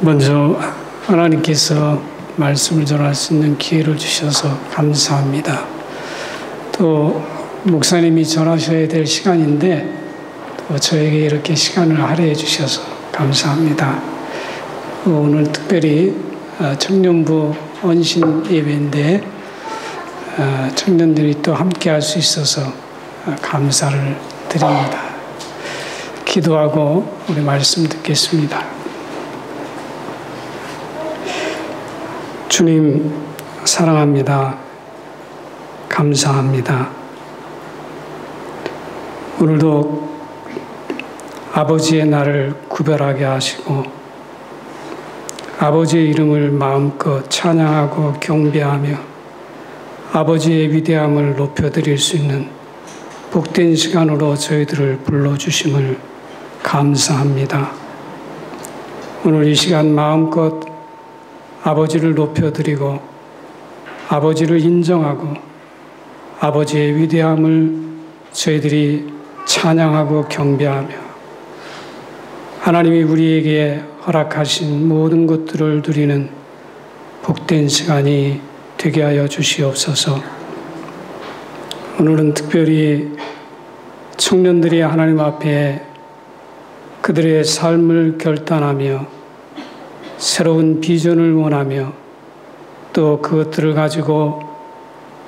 먼저 하나님께서 말씀을 전할 수 있는 기회를 주셔서 감사합니다. 또 목사님이 전하셔야 될 시간인데 또 저에게 이렇게 시간을 할애해 주셔서 감사합니다. 오늘 특별히 청년부 언신 예배인데 청년들이 또 함께 할 수 있어서 감사를 드립니다. 기도하고 우리 말씀 듣겠습니다. 주님 사랑합니다. 감사합니다. 오늘도 아버지의 날을 구별하게 하시고 아버지의 이름을 마음껏 찬양하고 경배하며 아버지의 위대함을 높여드릴 수 있는 복된 시간으로 저희들을 불러주심을 감사합니다. 오늘 이 시간 마음껏 아버지를 높여드리고 아버지를 인정하고 아버지의 위대함을 저희들이 찬양하고 경배하며 하나님이 우리에게 허락하신 모든 것들을 누리는 복된 시간이 되게 하여 주시옵소서. 오늘은 특별히 청년들이 하나님 앞에 그들의 삶을 결단하며 새로운 비전을 원하며 또 그것들을 가지고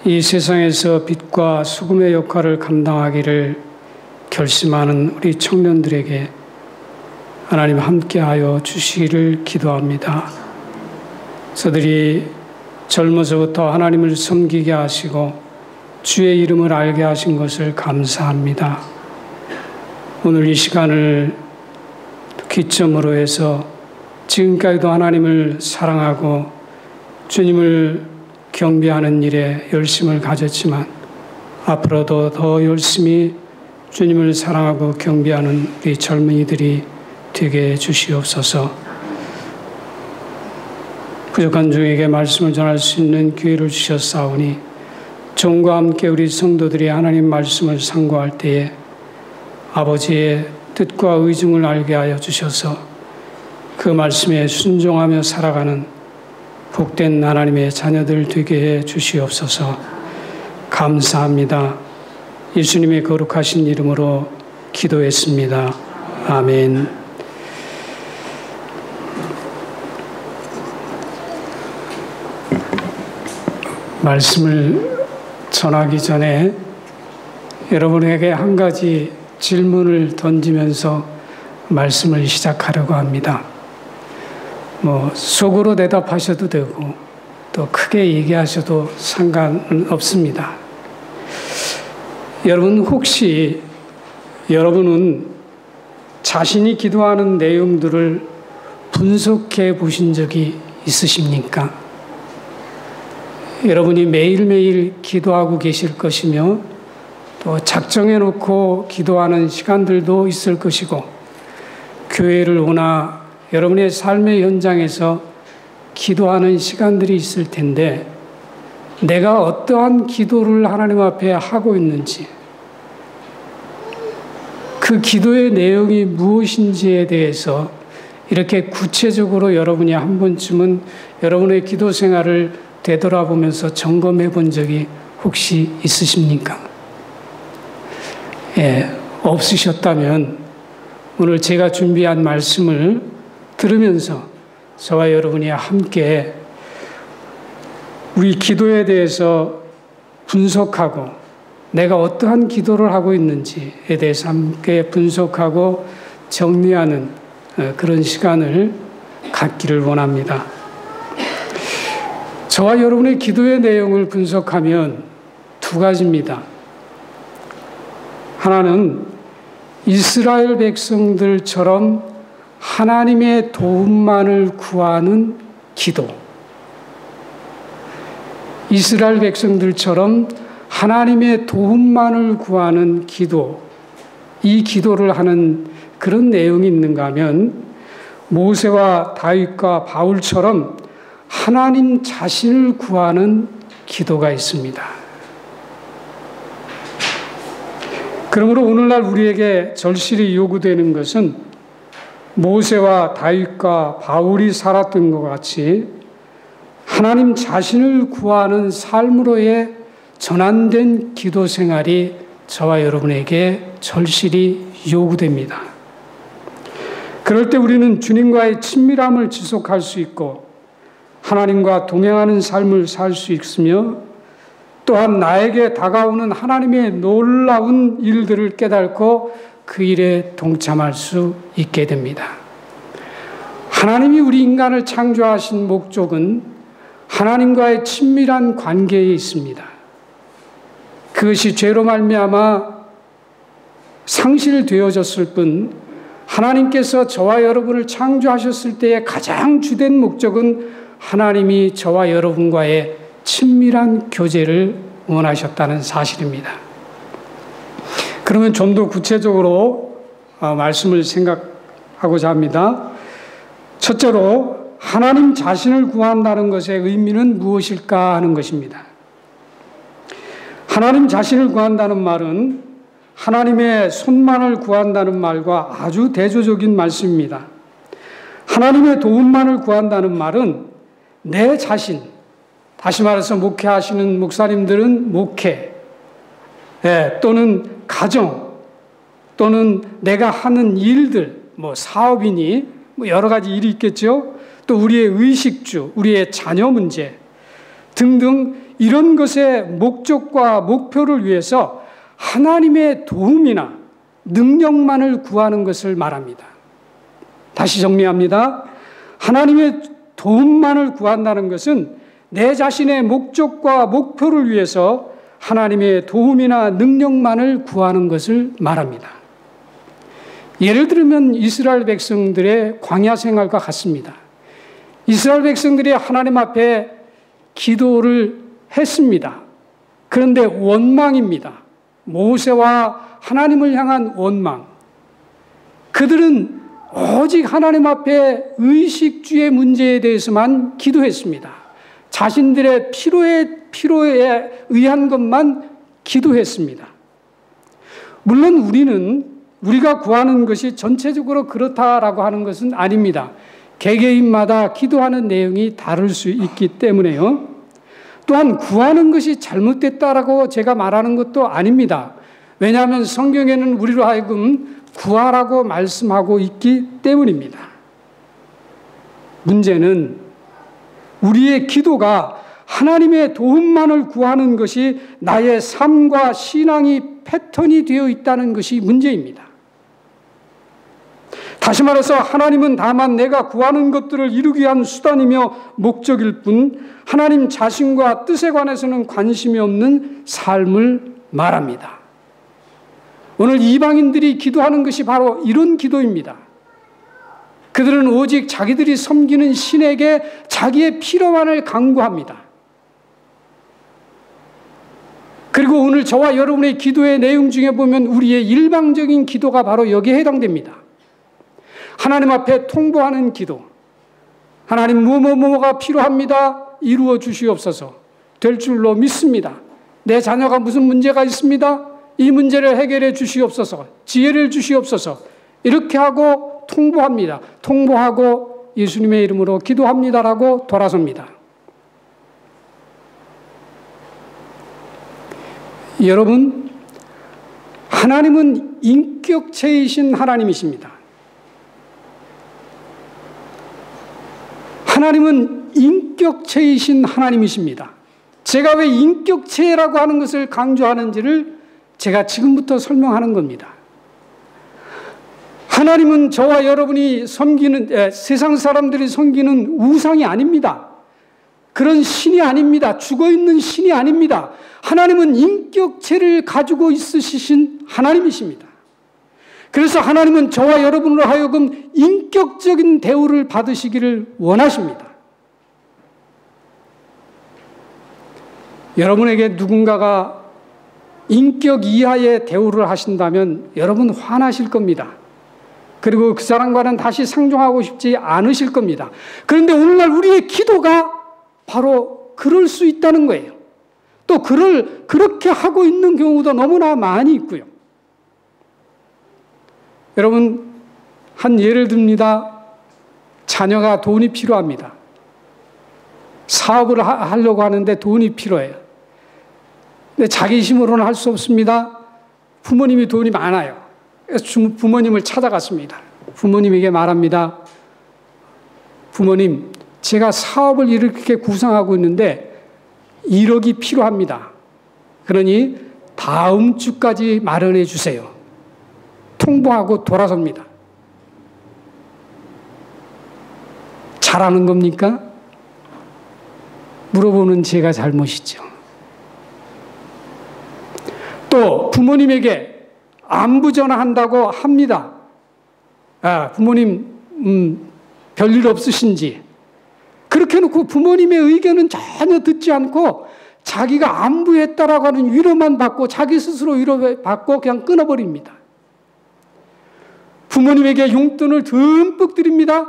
이 세상에서 빛과 소금의 역할을 감당하기를 결심하는 우리 청년들에게 하나님 함께하여 주시기를 기도합니다. 저들이 젊어서부터 하나님을 섬기게 하시고 주의 이름을 알게 하신 것을 감사합니다. 오늘 이 시간을 기점으로 해서 지금까지도 하나님을 사랑하고 주님을 경배하는 일에 열심을 가졌지만 앞으로도 더 열심히 주님을 사랑하고 경배하는 우리 젊은이들이 되게 해주시옵소서. 부족한 종에게 말씀을 전할 수 있는 기회를 주셨사오니 종과 함께 우리 성도들이 하나님 말씀을 상고할 때에 아버지의 뜻과 의중을 알게 하여 주셔서 그 말씀에 순종하며 살아가는 복된 하나님의 자녀들 되게 해 주시옵소서. 감사합니다. 예수님의 거룩하신 이름으로 기도했습니다. 아멘. 말씀을 전하기 전에 여러분에게 한 가지 질문을 던지면서 말씀을 시작하려고 합니다. 속으로 대답하셔도 되고 또 크게 얘기하셔도 상관은 없습니다. 여러분 혹시 여러분은 자신이 기도하는 내용들을 분석해 보신 적이 있으십니까? 여러분이 매일매일 기도하고 계실 것이며 또 작정해 놓고 기도하는 시간들도 있을 것이고 교회를 오나 여러분의 삶의 현장에서 기도하는 시간들이 있을 텐데 내가 어떠한 기도를 하나님 앞에 하고 있는지 그 기도의 내용이 무엇인지에 대해서 이렇게 구체적으로 여러분이 한 번쯤은 여러분의 기도 생활을 되돌아보면서 점검해 본 적이 혹시 있으십니까? 없으셨다면 오늘 제가 준비한 말씀을 들으면서 저와 여러분이 함께 우리 기도에 대해서 분석하고 내가 어떠한 기도를 하고 있는지에 대해서 함께 분석하고 정리하는 그런 시간을 갖기를 원합니다. 저와 여러분의 기도의 내용을 분석하면 두 가지입니다. 하나는 이스라엘 백성들처럼 하나님의 도움만을 구하는 기도. 이스라엘 백성들처럼 하나님의 도움만을 구하는 기도. 이 기도를 하는 그런 내용이 있는가 하면 모세와 다윗과 바울처럼 하나님 자신을 구하는 기도가 있습니다. 그러므로 오늘날 우리에게 절실히 요구되는 것은 모세와 다윗과 바울이 살았던 것 같이 하나님 자신을 구하는 삶으로의 전환된 기도 생활이 저와 여러분에게 절실히 요구됩니다. 그럴 때 우리는 주님과의 친밀함을 지속할 수 있고 하나님과 동행하는 삶을 살 수 있으며 또한 나에게 다가오는 하나님의 놀라운 일들을 깨닫고 그 일에 동참할 수 있게 됩니다. 하나님이 우리 인간을 창조하신 목적은 하나님과의 친밀한 관계에 있습니다. 그것이 죄로 말미암아 상실되어졌을 뿐 하나님께서 저와 여러분을 창조하셨을 때의 가장 주된 목적은 하나님이 저와 여러분과의 친밀한 교제를 원하셨다는 사실입니다. 그러면 좀 더 구체적으로 말씀을 생각하고자 합니다. 첫째로 하나님 자신을 구한다는 것의 의미는 무엇일까 하는 것입니다. 하나님 자신을 구한다는 말은 하나님의 손만을 구한다는 말과 아주 대조적인 말씀입니다. 하나님의 도움만을 구한다는 말은 내 자신, 다시 말해서 목회하시는 목사님들은 목회, 또는 가정, 또는 내가 하는 일들, 사업이니 여러 가지 일이 있겠죠. 또 우리의 의식주, 우리의 자녀 문제 등등 이런 것의 목적과 목표를 위해서 하나님의 도움이나 능력만을 구하는 것을 말합니다. 다시 정리합니다. 하나님의 도움만을 구한다는 것은 내 자신의 목적과 목표를 위해서 하나님의 도움이나 능력만을 구하는 것을 말합니다. 예를 들면 이스라엘 백성들의 광야 생활과 같습니다. 이스라엘 백성들이 하나님 앞에 기도를 했습니다. 그런데 원망입니다. 모세와 하나님을 향한 원망. 그들은 오직 하나님 앞에 의식주의 문제에 대해서만 기도했습니다. 자신들의 필요에 의한 것만 기도했습니다. 물론 우리가 구하는 것이 전체적으로 그렇다라고 하는 것은 아닙니다. 개개인마다 기도하는 내용이 다를 수 있기 때문에요. 또한 구하는 것이 잘못됐다라고 제가 말하는 것도 아닙니다. 왜냐하면 성경에는 우리로 하여금 구하라고 말씀하고 있기 때문입니다. 문제는 우리의 기도가 하나님의 도움만을 구하는 것이 나의 삶과 신앙이 패턴이 되어 있다는 것이 문제입니다. 다시 말해서 하나님은 다만 내가 구하는 것들을 이루기 위한 수단이며 목적일 뿐 하나님 자신과 뜻에 관해서는 관심이 없는 삶을 말합니다. 오늘 이방인들이 기도하는 것이 바로 이런 기도입니다. 그들은 오직 자기들이 섬기는 신에게 자기의 필요만을 간구합니다. 그리고 오늘 저와 여러분의 기도의 내용 중에 보면 우리의 일방적인 기도가 바로 여기에 해당됩니다. 하나님 앞에 통보하는 기도. 하나님 뭐뭐뭐가 필요합니다. 이루어 주시옵소서. 될 줄로 믿습니다. 내 자녀가 무슨 문제가 있습니다. 이 문제를 해결해 주시옵소서. 지혜를 주시옵소서. 이렇게 하고 통보합니다. 통보하고 예수님의 이름으로 기도합니다라고 돌아섭니다. 여러분, 하나님은 인격체이신 하나님이십니다. 하나님은 인격체이신 하나님이십니다. 제가 왜 인격체라고 하는 것을 강조하는지를 제가 지금부터 설명하는 겁니다. 하나님은 저와 여러분이 섬기는, 세상 사람들이 섬기는 우상이 아닙니다. 그런 신이 아닙니다. 죽어있는 신이 아닙니다. 하나님은 인격체를 가지고 있으신 하나님이십니다. 그래서 하나님은 저와 여러분으로 하여금 인격적인 대우를 받으시기를 원하십니다. 여러분에게 누군가가 인격 이하의 대우를 하신다면 여러분 화나실 겁니다. 그리고 그 사람과는 다시 상종하고 싶지 않으실 겁니다. 그런데 오늘날 우리의 기도가 바로 그럴 수 있다는 거예요. 또 그렇게 하고 있는 경우도 너무나 많이 있고요. 여러분, 한 예를 듭니다. 자녀가 돈이 필요합니다. 사업을 하려고 하는데 돈이 필요해요. 근데 자기 힘으로는 할 수 없습니다. 부모님이 돈이 많아요. 그래서 부모님을 찾아갔습니다. 부모님에게 말합니다. 부모님, 제가 사업을 이렇게 구상하고 있는데 1억이 필요합니다. 그러니 다음 주까지 마련해 주세요. 통보하고 돌아섭니다. 잘하는 겁니까? 물어보는 제가 잘못이죠. 또 부모님에게 안부 전화한다고 합니다. 부모님 별일 없으신지. 그렇게 해놓고 부모님의 의견은 전혀 듣지 않고 자기가 안부했다라고 하는 위로만 받고 자기 스스로 위로받고 그냥 끊어버립니다. 부모님에게 용돈을 듬뿍 드립니다.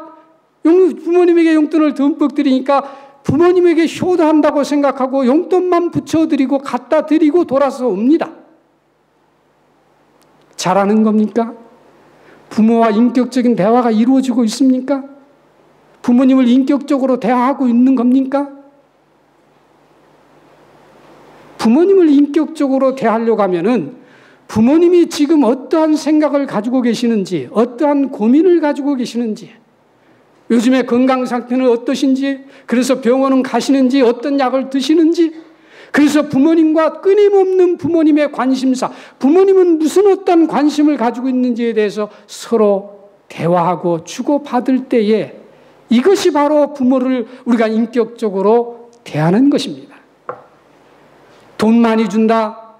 부모님에게 용돈을 듬뿍 드리니까 부모님에게 효도한다고 생각하고 용돈만 붙여드리고 갖다 드리고 돌아서 옵니다. 잘하는 겁니까? 부모와 인격적인 대화가 이루어지고 있습니까? 부모님을 인격적으로 대화하고 있는 겁니까? 부모님을 인격적으로 대하려고 하면은 부모님이 지금 어떠한 생각을 가지고 계시는지, 어떠한 고민을 가지고 계시는지, 요즘에 건강 상태는 어떠신지, 그래서 병원은 가시는지, 어떤 약을 드시는지, 그래서 부모님과 끊임없는 부모님의 관심사, 부모님은 무슨 어떤 관심을 가지고 있는지에 대해서 서로 대화하고 주고받을 때에 이것이 바로 부모를 우리가 인격적으로 대하는 것입니다. 돈 많이 준다.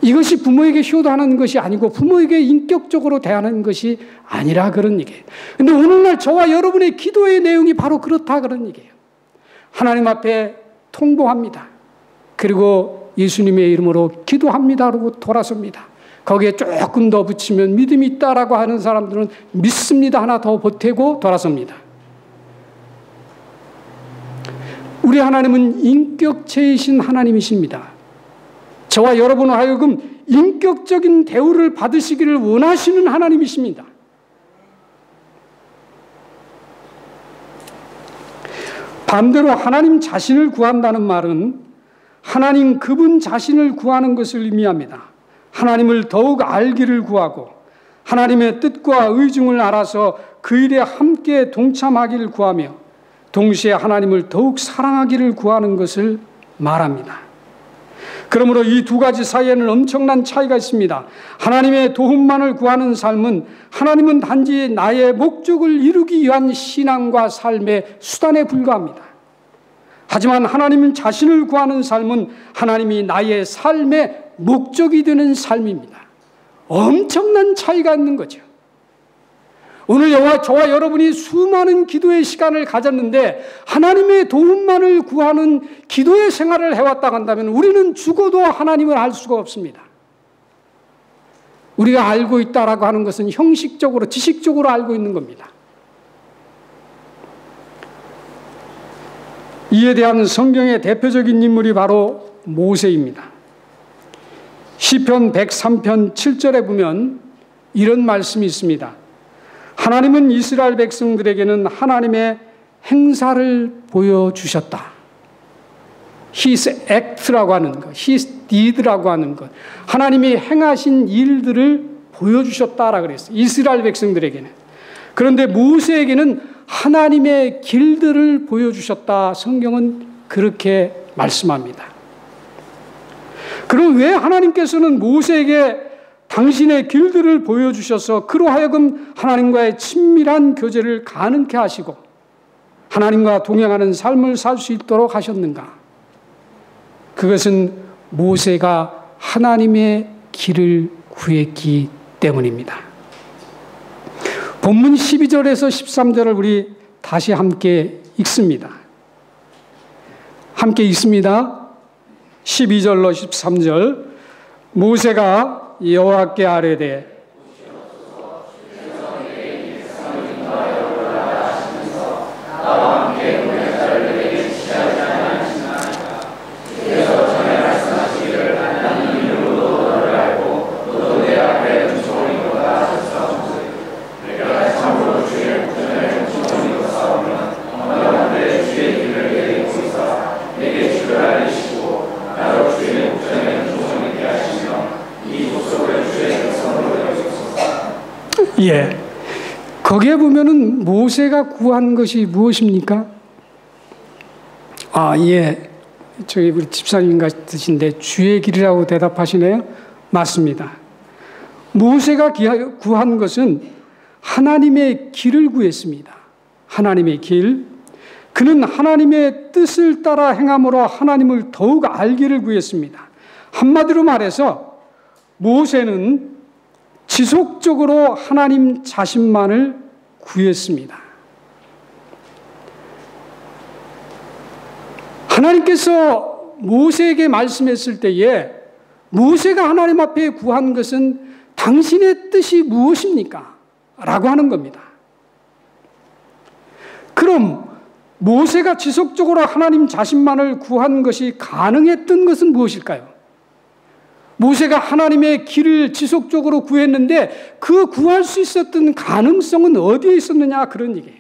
이것이 부모에게 효도하는 것이 아니고 부모에게 인격적으로 대하는 것이 아니라 그런 얘기예요. 그런데 오늘날 저와 여러분의 기도의 내용이 바로 그렇다 그런 얘기예요. 하나님 앞에 통보합니다. 그리고 예수님의 이름으로 기도합니다. 그러고 돌아섭니다. 거기에 조금 더 붙이면 믿음이 있다라고 하는 사람들은 믿습니다. 하나 더 보태고 돌아섭니다. 우리 하나님은 인격체이신 하나님이십니다. 저와 여러분을 하여금 인격적인 대우를 받으시기를 원하시는 하나님이십니다. 반대로 하나님 자신을 구한다는 말은 하나님 그분 자신을 구하는 것을 의미합니다. 하나님을 더욱 알기를 구하고 하나님의 뜻과 의중을 알아서 그 일에 함께 동참하기를 구하며 동시에 하나님을 더욱 사랑하기를 구하는 것을 말합니다. 그러므로 이 두 가지 사이에는 엄청난 차이가 있습니다. 하나님의 도움만을 구하는 삶은 하나님은 단지 나의 목적을 이루기 위한 신앙과 삶의 수단에 불과합니다. 하지만 하나님 자신을 구하는 삶은 하나님이 나의 삶의 목적이 되는 삶입니다. 엄청난 차이가 있는 거죠. 오늘 저와 여러분이 수많은 기도의 시간을 가졌는데 하나님의 도움만을 구하는 기도의 생활을 해왔다고 한다면 우리는 죽어도 하나님을 알 수가 없습니다. 우리가 알고 있다라고 하는 것은 형식적으로, 지식적으로 알고 있는 겁니다. 이에 대한 성경의 대표적인 인물이 바로 모세입니다. 시편 103편 7절에 보면 이런 말씀이 있습니다. 하나님은 이스라엘 백성들에게는 하나님의 행사를 보여주셨다. His act라고 하는 것, His deed라고 하는 것, 하나님이 행하신 일들을 보여주셨다라 그랬어요. 이스라엘 백성들에게는. 그런데 모세에게는 하나님의 길들을 보여주셨다. 성경은 그렇게 말씀합니다. 그럼 왜 하나님께서는 모세에게 당신의 길들을 보여주셔서 그로 하여금 하나님과의 친밀한 교제를 가능케 하시고 하나님과 동행하는 삶을 살 수 있도록 하셨는가? 그것은 모세가 하나님의 길을 구했기 때문입니다. 본문 12절에서 13절을 우리 다시 함께 읽습니다. 함께 읽습니다. 12절로 13절. 모세가 여호와께 아뢰되 거기에 보면은 모세가 구한 것이 무엇입니까? 예. 저기 우리 집사님 같으신데 주의 길이라고 대답하시네요. 맞습니다. 모세가 구한 것은 하나님의 길을 구했습니다. 하나님의 길. 그는 하나님의 뜻을 따라 행함으로 하나님을 더욱 알기를 구했습니다. 한마디로 말해서 모세는 지속적으로 하나님 자신만을 구했습니다. 하나님께서 모세에게 말씀했을 때에 모세가 하나님 앞에 구한 것은 당신의 뜻이 무엇입니까? 라고 하는 겁니다. 그럼 모세가 지속적으로 하나님 자신만을 구한 것이 가능했던 것은 무엇일까요? 모세가 하나님의 길을 지속적으로 구했는데 그 구할 수 있었던 가능성은 어디에 있었느냐, 그런 얘기예요.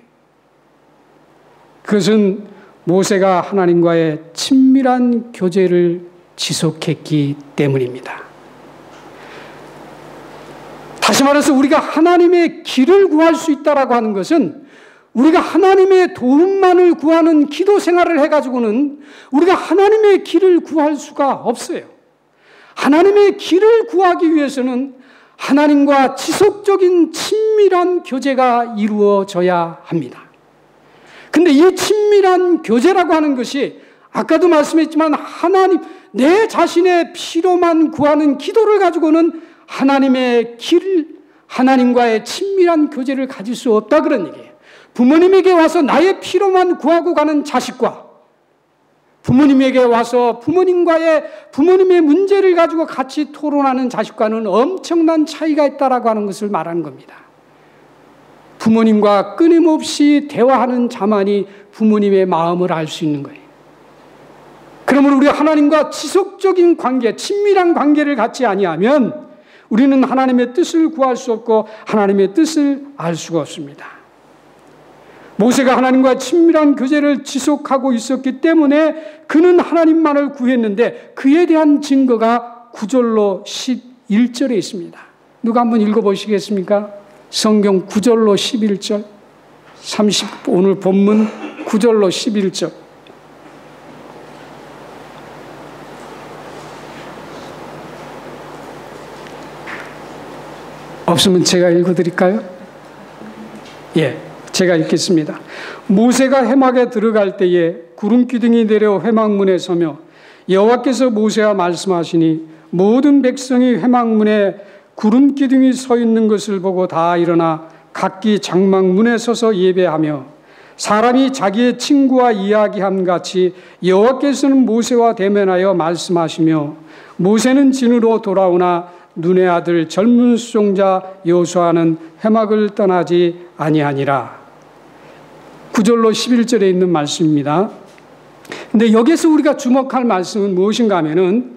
그것은 모세가 하나님과의 친밀한 교제를 지속했기 때문입니다. 다시 말해서 우리가 하나님의 길을 구할 수 있다라고 하는 것은 우리가 하나님의 도움만을 구하는 기도 생활을 해가지고는 우리가 하나님의 길을 구할 수가 없어요. 하나님의 길을 구하기 위해서는 하나님과 지속적인 친밀한 교제가 이루어져야 합니다. 근데 이 친밀한 교제라고 하는 것이 아까도 말씀했지만 하나님, 내 자신의 필요만 구하는 기도를 가지고는 하나님의 길, 하나님과의 친밀한 교제를 가질 수 없다, 그런 얘기예요. 부모님에게 와서 나의 필요만 구하고 가는 자식과 부모님에게 와서 부모님의 문제를 가지고 같이 토론하는 자식과는 엄청난 차이가 있다라고 하는 것을 말하는 겁니다. 부모님과 끊임없이 대화하는 자만이 부모님의 마음을 알 수 있는 거예요. 그러므로 우리가 하나님과 지속적인 관계, 친밀한 관계를 갖지 아니하면 우리는 하나님의 뜻을 구할 수 없고 하나님의 뜻을 알 수가 없습니다. 모세가 하나님과 친밀한 교제를 지속하고 있었기 때문에 그는 하나님만을 구했는데 그에 대한 증거가 9절로 11절에 있습니다. 누가 한번 읽어보시겠습니까? 성경 9절로 11절, 오늘 본문 9절로 11절. 없으면 제가 읽어드릴까요? 예, 제가 읽겠습니다. 모세가 회막에 들어갈 때에 구름 기둥이 내려 회막문에 서며 여호와께서 모세와 말씀하시니 모든 백성이 회막문에 구름 기둥이 서 있는 것을 보고 다 일어나 각기 장막문에 서서 예배하며 사람이 자기의 친구와 이야기함 같이 여호와께서는 모세와 대면하여 말씀하시며 모세는 진으로 돌아오나 눈의 아들 젊은 수종자 여호수아는 회막을 떠나지 아니하니라. 9절로 11절에 있는 말씀입니다. 근데 여기서 우리가 주목할 말씀은 무엇인가 하면은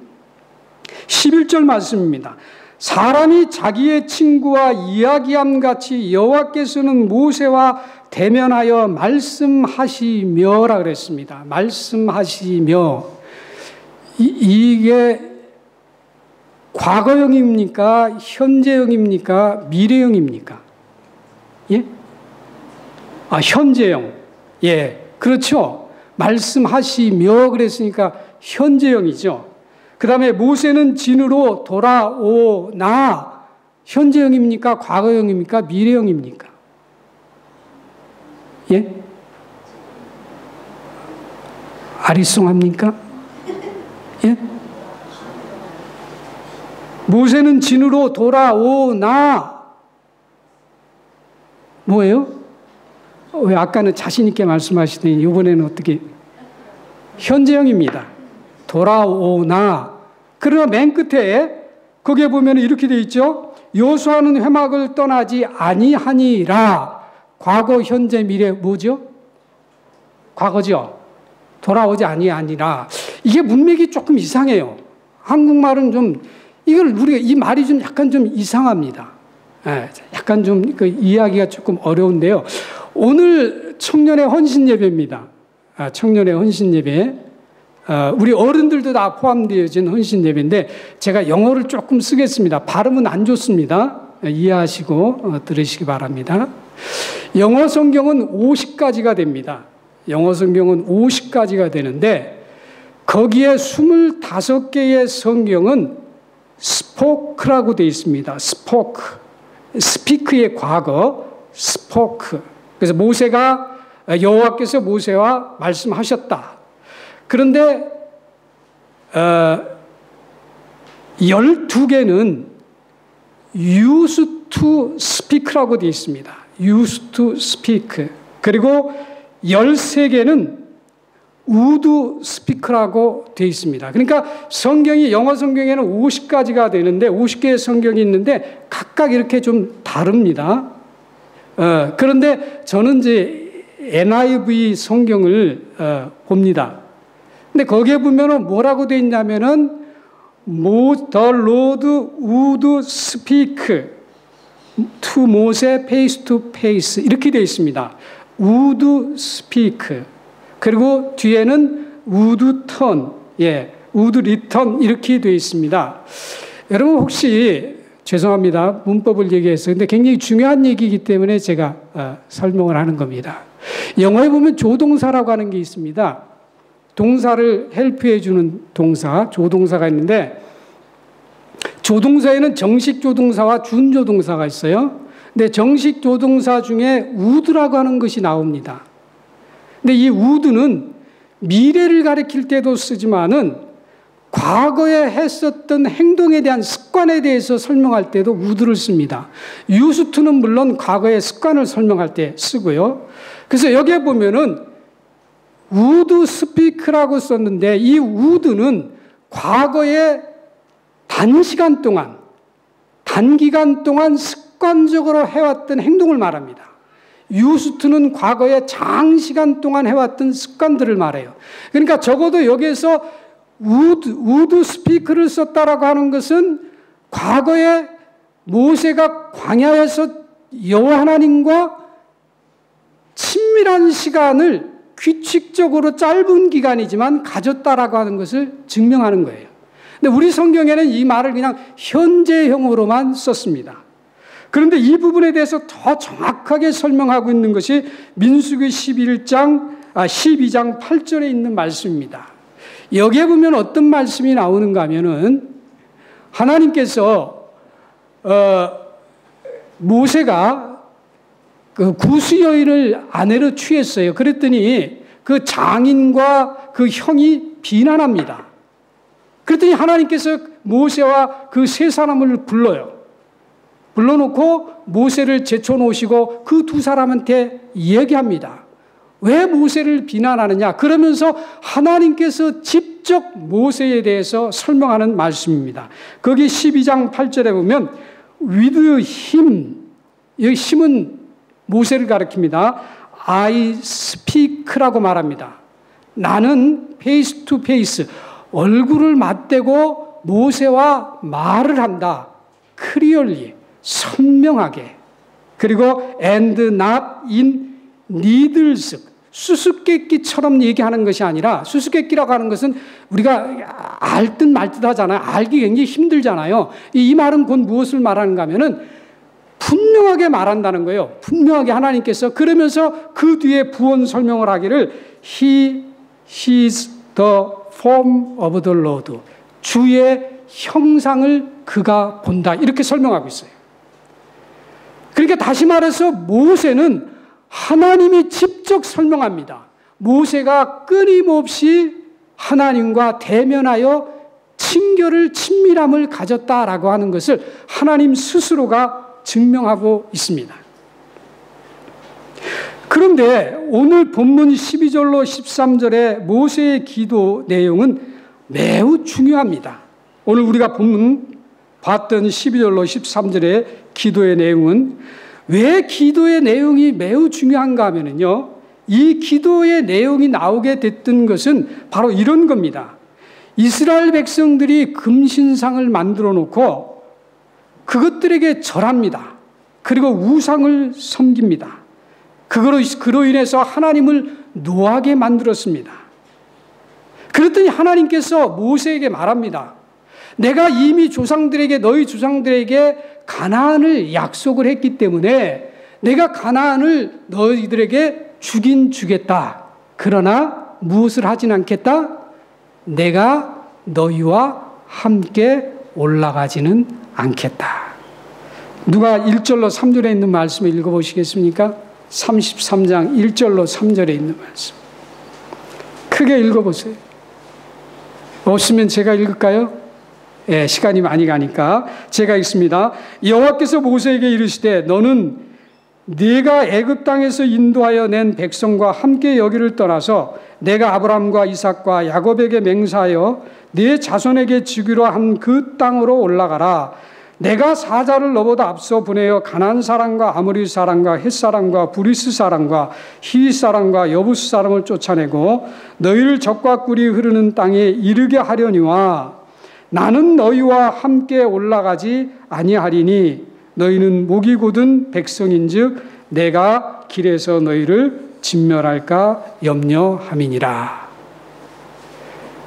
11절 말씀입니다. 사람이 자기의 친구와 이야기함 같이 여호와께서는 모세와 대면하여 말씀하시며라 그랬습니다. 말씀하시며. 이게 과거형입니까? 현재형입니까? 미래형입니까? 예? 현재형. 예, 그렇죠. 말씀하시며 그랬으니까 현재형이죠. 그 다음에 모세는 진으로 돌아오나 현재형입니까? 과거형입니까? 미래형입니까? 예? 아리송합니까? 예? 모세는 진으로 돌아오나 뭐예요? 왜 아까는 자신 있게 말씀하시더니 이번에는 어떻게? 현재형입니다. 돌아오나. 그러나 맨 끝에 거기에 보면 이렇게 되어 있죠. 여호수아는 회막을 떠나지 아니하니라. 과거, 현재, 미래 뭐죠? 과거죠. 돌아오지 아니하니라. 이게 문맥이 조금 이상해요. 한국말은 좀 이걸 우리가 이 말이 좀 약간 좀 이상합니다. 약간 좀 그 이해하기가 조금 어려운데요. 오늘 청년의 헌신 예배입니다. 청년의 헌신 예배. 우리 어른들도 다 포함되어진 헌신 예배인데 제가 영어를 조금 쓰겠습니다. 발음은 안 좋습니다. 이해하시고 들으시기 바랍니다. 영어 성경은 50가지가 됩니다. 영어 성경은 50가지가 되는데 거기에 25개의 성경은 스포크라고 되어 있습니다. 스포크. 스피크의 과거, 스포크. 그래서 모세가 여호와께서 모세와 말씀하셨다. 그런데 12개는 used to speak라고 되어 있습니다. used to speak. 그리고 13개는 would speak라고 되어 있습니다. 그러니까 성경이 영어 성경에는 50가지가 되는데 50개의 성경이 있는데 각각 이렇게 좀 다릅니다. 그런데 저는 이제 NIV 성경을 봅니다. 근데 거기에 보면은 뭐라고 되어 있냐면은 The Lord would speak to Moses face to face 이렇게 되어 있습니다. would speak. 그리고 뒤에는 would turn, would return 이렇게 되어 있습니다. 여러분 혹시 죄송합니다. 문법을 얘기해서 근데 굉장히 중요한 얘기이기 때문에 제가 설명을 하는 겁니다. 영어에 보면 조동사라고 하는 게 있습니다. 동사를 헬프해 주는 동사, 조동사가 있는데 조동사에는 정식 조동사와 준조동사가 있어요. 근데 정식 조동사 중에 would라고 하는 것이 나옵니다. 근데 이 would는 미래를 가리킬 때도 쓰지만은 과거에 했었던 행동에 대한 습관에 대해서 설명할 때도 would를 씁니다. used to는 물론 과거의 습관을 설명할 때 쓰고요. 그래서 여기에 보면은 would speak라고 썼는데 이 would는 과거에 단시간 동안, 단기간 동안 습관적으로 해왔던 행동을 말합니다. used to는 과거에 장시간 동안 해왔던 습관들을 말해요. 그러니까 적어도 여기에서 would speak를 썼다라고 하는 것은 과거에 모세가 광야에서 여호와 하나님과 친밀한 시간을 규칙적으로 짧은 기간이지만 가졌다라고 하는 것을 증명하는 거예요. 근데 우리 성경에는 이 말을 그냥 현재형으로만 썼습니다. 그런데 이 부분에 대해서 더 정확하게 설명하고 있는 것이 민수기 12장 8절에 있는 말씀입니다. 여기에 보면 어떤 말씀이 나오는가 하면은 하나님께서 모세가 그 구스 여인을 아내로 취했어요. 그랬더니 그 장인과 그 형이 비난합니다. 그랬더니 하나님께서 모세와 그 세 사람을 불러놓고 모세를 제쳐놓으시고 그 두 사람한테 얘기합니다. 왜 모세를 비난하느냐? 그러면서 하나님께서 직접 모세에 대해서 설명하는 말씀입니다. 거기 12장 8절에 보면 with him, 여기 힘은 모세를 가리킵니다. I speak라고 말합니다. 나는 face to face, 얼굴을 맞대고 모세와 말을 한다. clearly, 선명하게. 그리고 and not in needles, 수수께끼처럼 얘기하는 것이 아니라, 수수께끼라고 하는 것은 우리가 알 듯 말 듯 하잖아요. 알기 굉장히 힘들잖아요. 이 말은 곧 무엇을 말하는가 하면은 분명하게 말한다는 거예요. 분명하게 하나님께서. 그러면서 그 뒤에 부언 설명을 하기를 He is the form of the Lord. 주의 형상을 그가 본다. 이렇게 설명하고 있어요. 그러니까 다시 말해서 모세는 하나님이 직접 설명합니다. 모세가 끊임없이 하나님과 대면하여 친교를, 친밀함을 가졌다라고 하는 것을 하나님 스스로가 증명하고 있습니다. 그런데 오늘 본문 12절로 13절의 모세의 기도 내용은 매우 중요합니다. 오늘 우리가 본문 봤던 12절로 13절의 기도의 내용은 왜 기도의 내용이 매우 중요한가 하면요, 이 기도의 내용이 나오게 됐던 것은 바로 이런 겁니다. 이스라엘 백성들이 금신상을 만들어 놓고 그것들에게 절합니다. 그리고 우상을 섬깁니다. 그로 인해서 하나님을 노하게 만들었습니다. 그랬더니 하나님께서 모세에게 말합니다. 내가 이미 너희 조상들에게 가나안을 약속을 했기 때문에 내가 가나안을 너희들에게 주긴 주겠다. 그러나 무엇을 하진 않겠다? 내가 너희와 함께 올라가지는 않겠다. 누가 1절로 3절에 있는 말씀을 읽어보시겠습니까? 33장 1절로 3절에 있는 말씀. 크게 읽어보세요. 없으면 제가 읽을까요? 예, 시간이 많이 가니까 제가 읽습니다. 여호와께서 모세에게 이르시되 너는 네가 애굽 땅에서 인도하여 낸 백성과 함께 여기를 떠나서 내가 아브라함과 이삭과 야곱에게 맹세하여 네 자손에게 주기로 한 그 땅으로 올라가라. 내가 사자를 너보다 앞서 보내어 가나안 사람과 아모리 사람과 헷 사람과 브리스 사람과 히윗 사람과 여부스 사람을 쫓아내고 너희를 적과 꿀이 흐르는 땅에 이르게 하려니와 나는 너희와 함께 올라가지 아니하리니 너희는 목이 곧은 백성인즉 내가 길에서 너희를 진멸할까 염려함이니라.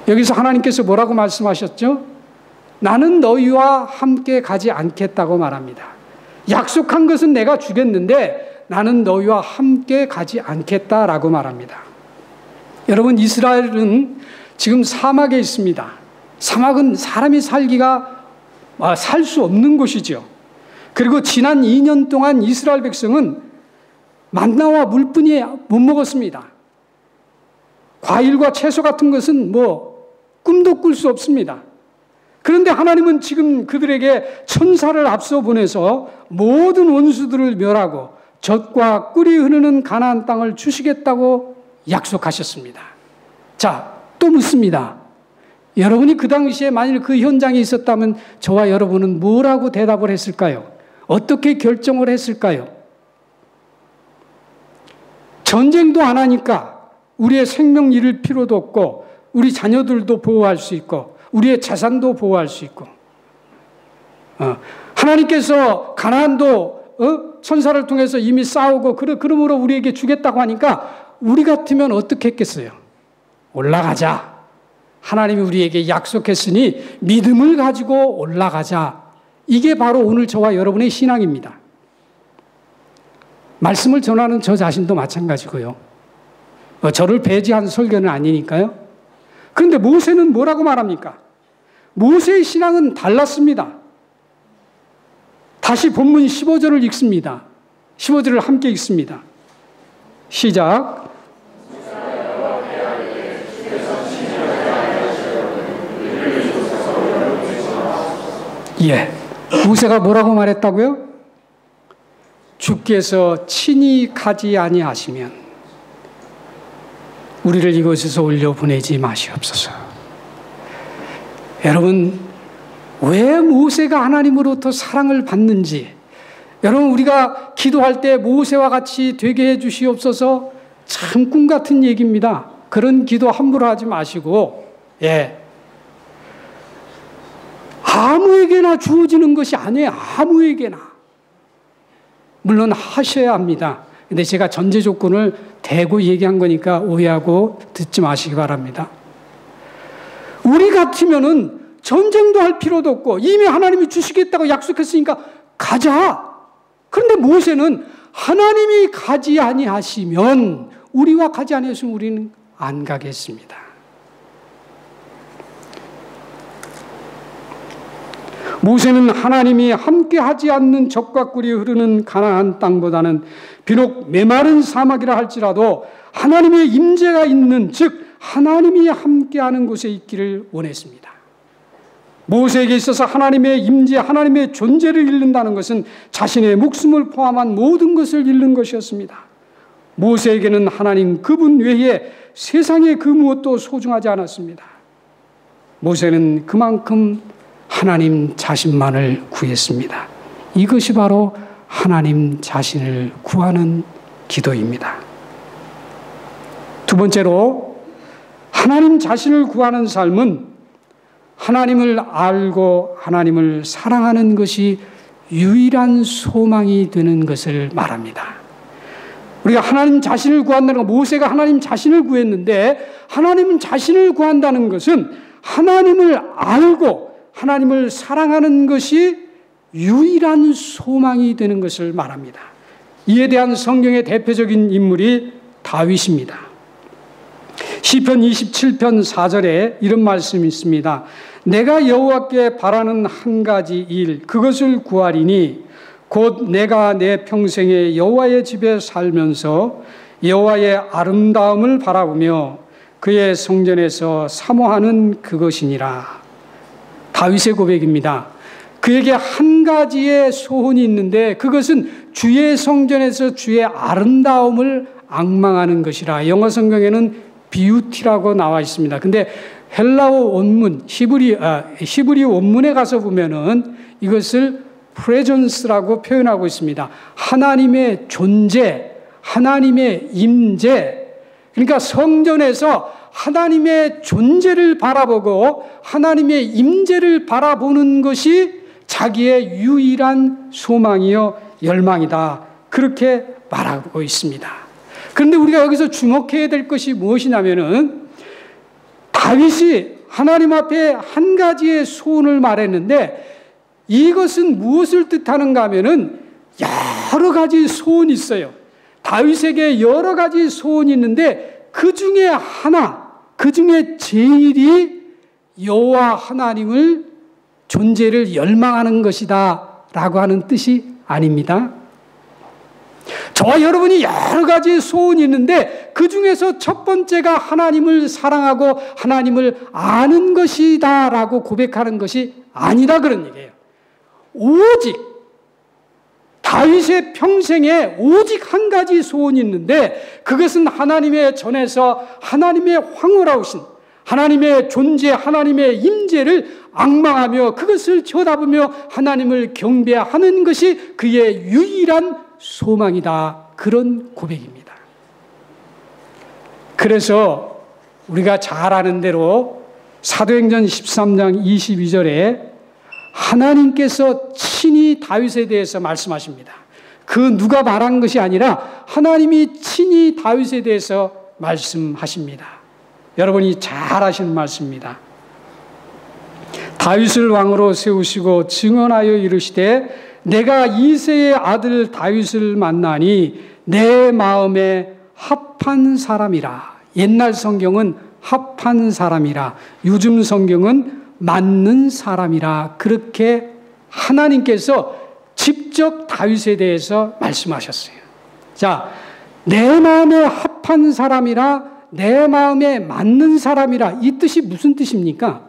여기서 하나님께서 뭐라고 말씀하셨죠? 나는 너희와 함께 가지 않겠다고 말합니다. 약속한 것은 내가 주겠는데 나는 너희와 함께 가지 않겠다라고 말합니다. 여러분, 이스라엘은 지금 사막에 있습니다. 사막은 사람이 살기가 살 수 없는 곳이죠. 그리고 지난 2년 동안 이스라엘 백성은 만나와 물뿐이 못 먹었습니다. 과일과 채소 같은 것은 꿈도 꿀 수 없습니다. 그런데 하나님은 지금 그들에게 천사를 앞서 보내서 모든 원수들을 멸하고 젖과 꿀이 흐르는 가나안 땅을 주시겠다고 약속하셨습니다. 자, 또 묻습니다. 여러분이 그 당시에 만일 그 현장에 있었다면 저와 여러분은 뭐라고 대답을 했을까요? 어떻게 결정을 했을까요? 전쟁도 안 하니까 우리의 생명 잃을 필요도 없고 우리 자녀들도 보호할 수 있고 우리의 자산도 보호할 수 있고 하나님께서 가나안도 천사를 통해서 이미 싸우고 그러므로 우리에게 주겠다고 하니까 우리 같으면 어떻게 했겠어요? 올라가자. 하나님이 우리에게 약속했으니 믿음을 가지고 올라가자. 이게 바로 오늘 저와 여러분의 신앙입니다. 말씀을 전하는 저 자신도 마찬가지고요. 저를 배제한 설교는 아니니까요. 그런데 모세는 뭐라고 말합니까? 모세의 신앙은 달랐습니다. 다시 본문 15절을 읽습니다. 15절을 함께 읽습니다. 시작. 예. 모세가 뭐라고 말했다고요? 주께서 친히 가지 아니하시면 우리를 이곳에서 올려보내지 마시옵소서. 여러분, 왜 모세가 하나님으로부터 사랑을 받는지, 여러분, 우리가 기도할 때 모세와 같이 되게 해 주시옵소서, 참 꿈 같은 얘기입니다. 그런 기도 함부로 하지 마시고, 아무에게나 주어지는 것이 아니에요. 아무에게나. 물론 하셔야 합니다. 근데 제가 전제 조건을 대고 얘기한 거니까 오해하고 듣지 마시기 바랍니다. 우리 같으면은 전쟁도 할 필요도 없고 이미 하나님이 주시겠다고 약속했으니까 가자. 그런데 모세는 하나님이 가지 아니하시면 우리와 가지 아니하시면 우리는 안 가겠습니다. 모세는 하나님이 함께하지 않는 젖과 꿀이 흐르는 가나안 땅보다는 비록 메마른 사막이라 할지라도 하나님의 임재가 있는, 즉 하나님이 함께하는 곳에 있기를 원했습니다. 모세에게 있어서 하나님의 임재, 하나님의 존재를 잃는다는 것은 자신의 목숨을 포함한 모든 것을 잃는 것이었습니다. 모세에게는 하나님 그분 외에 세상의 그 무엇도 소중하지 않았습니다. 모세는 그만큼 하나님 자신만을 구했습니다. 이것이 바로 하나님 자신을 구하는 기도입니다. 두 번째로, 하나님 자신을 구하는 삶은 하나님을 알고 하나님을 사랑하는 것이 유일한 소망이 되는 것을 말합니다. 우리가 하나님 자신을 구한다는 건, 모세가 하나님 자신을 구했는데 하나님 자신을 구한다는 것은 하나님을 알고 하나님을 사랑하는 것이 유일한 소망이 되는 것을 말합니다. 이에 대한 성경의 대표적인 인물이 다윗입니다. 시편 27편 4절에 이런 말씀이 있습니다. 내가 여호와께 바라는 한 가지 일 그것을 구하리니 곧 내가 내 평생에 여호와의 집에 살면서 여호와의 아름다움을 바라보며 그의 성전에서 사모하는 그것이니라. 다윗의 고백입니다. 그에게 한 가지의 소원이 있는데 그것은 주의 성전에서 주의 아름다움을 앙망하는 것이라. 영어 성경에는 비유티라고 나와 있습니다. 근데 헬라어 원문, 히브리 원문에 가서 보면은 이것을 presence라고 표현하고 있습니다. 하나님의 존재, 하나님의 임재. 그러니까 성전에서 하나님의 존재를 바라보고 하나님의 임재를 바라보는 것이 자기의 유일한 소망이요 열망이다. 그렇게 말하고 있습니다. 그런데 우리가 여기서 주목해야 될 것이 무엇이냐면은 다윗이 하나님 앞에 한 가지의 소원을 말했는데 이것은 무엇을 뜻하는가 하면은 여러 가지 소원이 있어요. 다윗에게 여러 가지 소원이 있는데 그 중에 하나, 그 중에 제일이 여호와 하나님을 존재를 열망하는 것이다 라고 하는 뜻이 아닙니다. 저와 여러분이 여러 가지 소원이 있는데 그 중에서 첫 번째가 하나님을 사랑하고 하나님을 아는 것이다 라고 고백하는 것이 아니라 그런 얘기예요. 오직 다윗의 평생에 오직 한 가지 소원이 있는데 그것은 하나님의 전에서 하나님의 황홀하신 하나님의 존재, 하나님의 임재를 앙망하며 그것을 쳐다보며 하나님을 경배하는 것이 그의 유일한 소망이다. 그런 고백입니다. 그래서 우리가 잘 아는 대로 사도행전 13장 22절에 하나님께서 친히 다윗에 대해서 말씀하십니다. 그 누가 말한 것이 아니라 하나님이 친히 다윗에 대해서 말씀하십니다. 여러분이 잘 아시는 말씀입니다. 다윗을 왕으로 세우시고 증언하여 이르시되 내가 이새의 아들 다윗을 만나니 내 마음에 합한 사람이라. 옛날 성경은 합한 사람이라, 요즘 성경은 맞는 사람이라. 그렇게 하나님께서 직접 다윗에 대해서 말씀하셨어요. 자, 내 마음에 합한 사람이라, 내 마음에 맞는 사람이라. 이 뜻이 무슨 뜻입니까?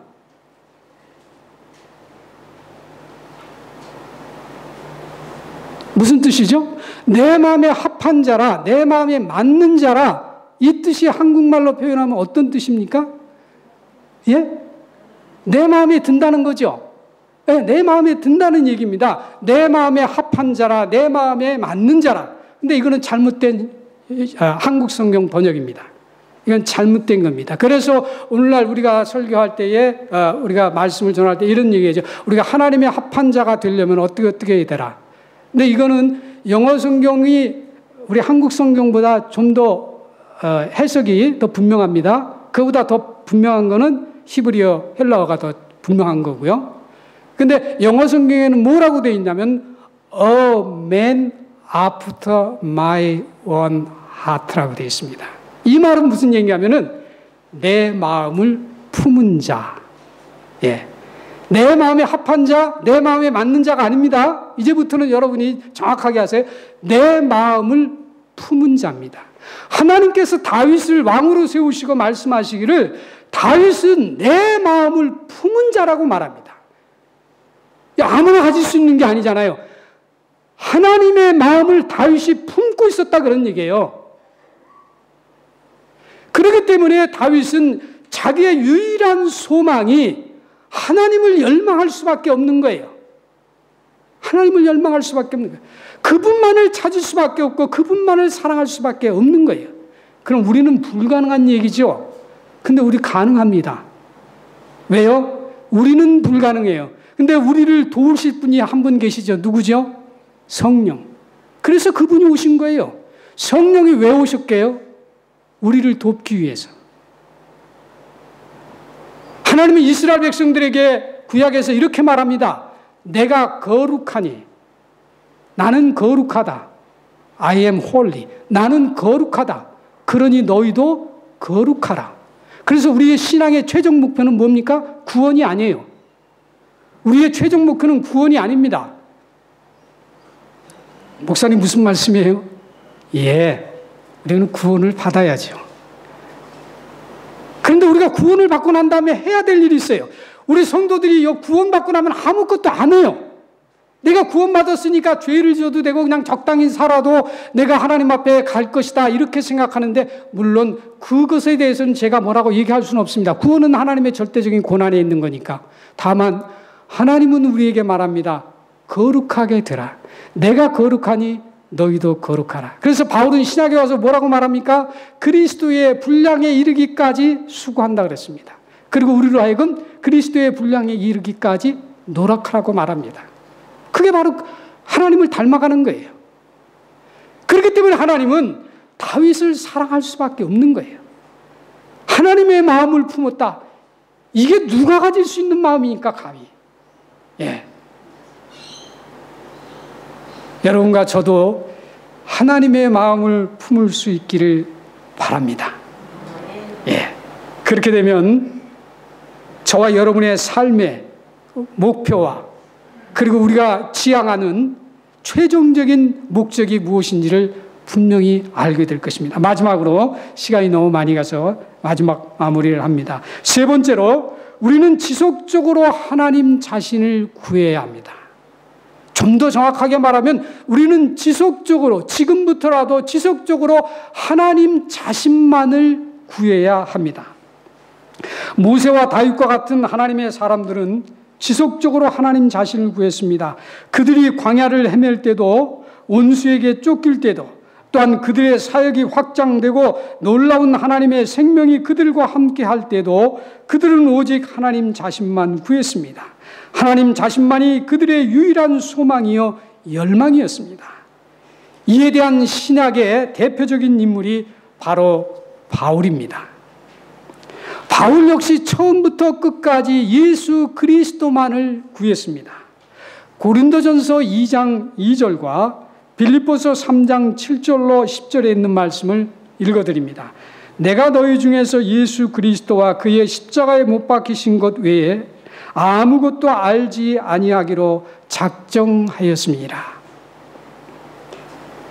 무슨 뜻이죠? 내 마음에 합한 자라, 내 마음에 맞는 자라. 이 뜻이 한국말로 표현하면 어떤 뜻입니까? 예? 내 마음에 든다는 거죠. 네, 내 마음에 든다는 얘기입니다. 내 마음에 합한 자라, 내 마음에 맞는 자라. 근데 이거는 잘못된 한국 성경 번역입니다. 이건 잘못된 겁니다. 그래서 오늘날 우리가 설교할 때에 우리가 말씀을 전할 때 이런 얘기죠. 우리가 하나님의 합한 자가 되려면 어떻게 해야 되라. 근데 이거는 영어 성경이 우리 한국 성경보다 좀 더 해석이 더 분명합니다. 그보다 더 분명한 거는 히브리어 헬라어가 더 분명한 거고요. 근데 영어 성경에는 뭐라고 되어 있냐면 A man after my own heart라고 되어 있습니다. 이 말은 무슨 얘기냐면은 내 마음을 품은 자. 예. 내 마음에 합한 자, 내 마음에 맞는 자가 아닙니다. 이제부터는 여러분이 정확하게 하세요. 내 마음을 품은 자입니다. 하나님께서 다윗을 왕으로 세우시고 말씀하시기를 다윗은 내 마음을 품은 자라고 말합니다. 아무나 가질 수 있는 게 아니잖아요. 하나님의 마음을 다윗이 품고 있었다 그런 얘기예요. 그렇기 때문에 다윗은 자기의 유일한 소망이 하나님을 열망할 수밖에 없는 거예요. 하나님을 열망할 수밖에 없는 거예요. 그분만을 찾을 수밖에 없고 그분만을 사랑할 수밖에 없는 거예요. 그럼 우리는 불가능한 얘기죠. 근데 우리 가능합니다. 왜요? 우리는 불가능해요. 근데 우리를 도우실 분이 한 분 계시죠. 누구죠? 성령. 그래서 그분이 오신 거예요. 성령이 왜 오셨게요? 우리를 돕기 위해서. 하나님은 이스라엘 백성들에게 구약에서 이렇게 말합니다. 내가 거룩하니 나는 거룩하다. I am holy. 나는 거룩하다. 그러니 너희도 거룩하라. 그래서 우리의 신앙의 최종 목표는 뭡니까? 구원이 아니에요. 우리의 최종 목표는 구원이 아닙니다. 목사님 무슨 말씀이에요? 예, 우리는 구원을 받아야죠. 그런데 우리가 구원을 받고 난 다음에 해야 될 일이 있어요. 우리 성도들이 구원받고 나면 아무것도 안 해요. 내가 구원받았으니까 죄를 지어도 되고 그냥 적당히 살아도 내가 하나님 앞에 갈 것이다 이렇게 생각하는데, 물론 그것에 대해서는 제가 뭐라고 얘기할 수는 없습니다. 구원은 하나님의 절대적인 권한에 있는 거니까. 다만 하나님은 우리에게 말합니다. 거룩하게 되라. 내가 거룩하니 너희도 거룩하라. 그래서 바울은 신약에 와서 뭐라고 말합니까? 그리스도의 분량에 이르기까지 수고한다 그랬습니다. 그리고 우리로 하여금 그리스도의 분량에 이르기까지 노력하라고 말합니다. 그게 바로 하나님을 닮아가는 거예요. 그렇기 때문에 하나님은 다윗을 사랑할 수밖에 없는 거예요. 하나님의 마음을 품었다. 이게 누가 가질 수 있는 마음이니까 감히. 예. 여러분과 저도 하나님의 마음을 품을 수 있기를 바랍니다. 예. 그렇게 되면 저와 여러분의 삶의 목표와 그리고 우리가 지향하는 최종적인 목적이 무엇인지를 분명히 알게 될 것입니다. 마지막으로 시간이 너무 많이 가서 마지막 마무리를 합니다. 세 번째로 우리는 지속적으로 하나님 자신을 구해야 합니다. 좀 더 정확하게 말하면 우리는 지속적으로, 지금부터라도 지속적으로 하나님 자신만을 구해야 합니다. 모세와 다윗과 같은 하나님의 사람들은 지속적으로 하나님 자신을 구했습니다. 그들이 광야를 헤맬 때도, 원수에게 쫓길 때도, 또한 그들의 사역이 확장되고 놀라운 하나님의 생명이 그들과 함께 할 때도 그들은 오직 하나님 자신만 구했습니다. 하나님 자신만이 그들의 유일한 소망이요 열망이었습니다. 이에 대한 신약의 대표적인 인물이 바로 바울입니다. 바울 역시 처음부터 끝까지 예수 그리스도만을 구했습니다. 고린도전서 2장 2절과 빌립보서 3장 7절로 10절에 있는 말씀을 읽어드립니다. 내가 너희 중에서 예수 그리스도와 그의 십자가에 못 박히신 것 외에 아무것도 알지 아니하기로 작정하였습니다.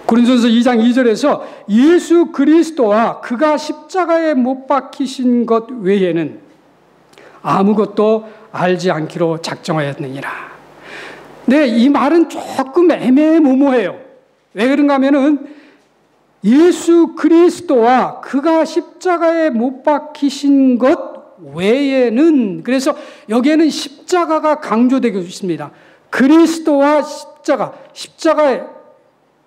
고린도전서 2장 2절에서 예수 그리스도와 그가 십자가에 못 박히신 것 외에는 아무것도 알지 않기로 작정하였느니라. 네, 이 말은 조금 애매모호해요. 왜 그런가 하면은 예수 그리스도와 그가 십자가에 못 박히신 것 외에는, 그래서 여기에는 십자가가 강조되고 있습니다. 그리스도와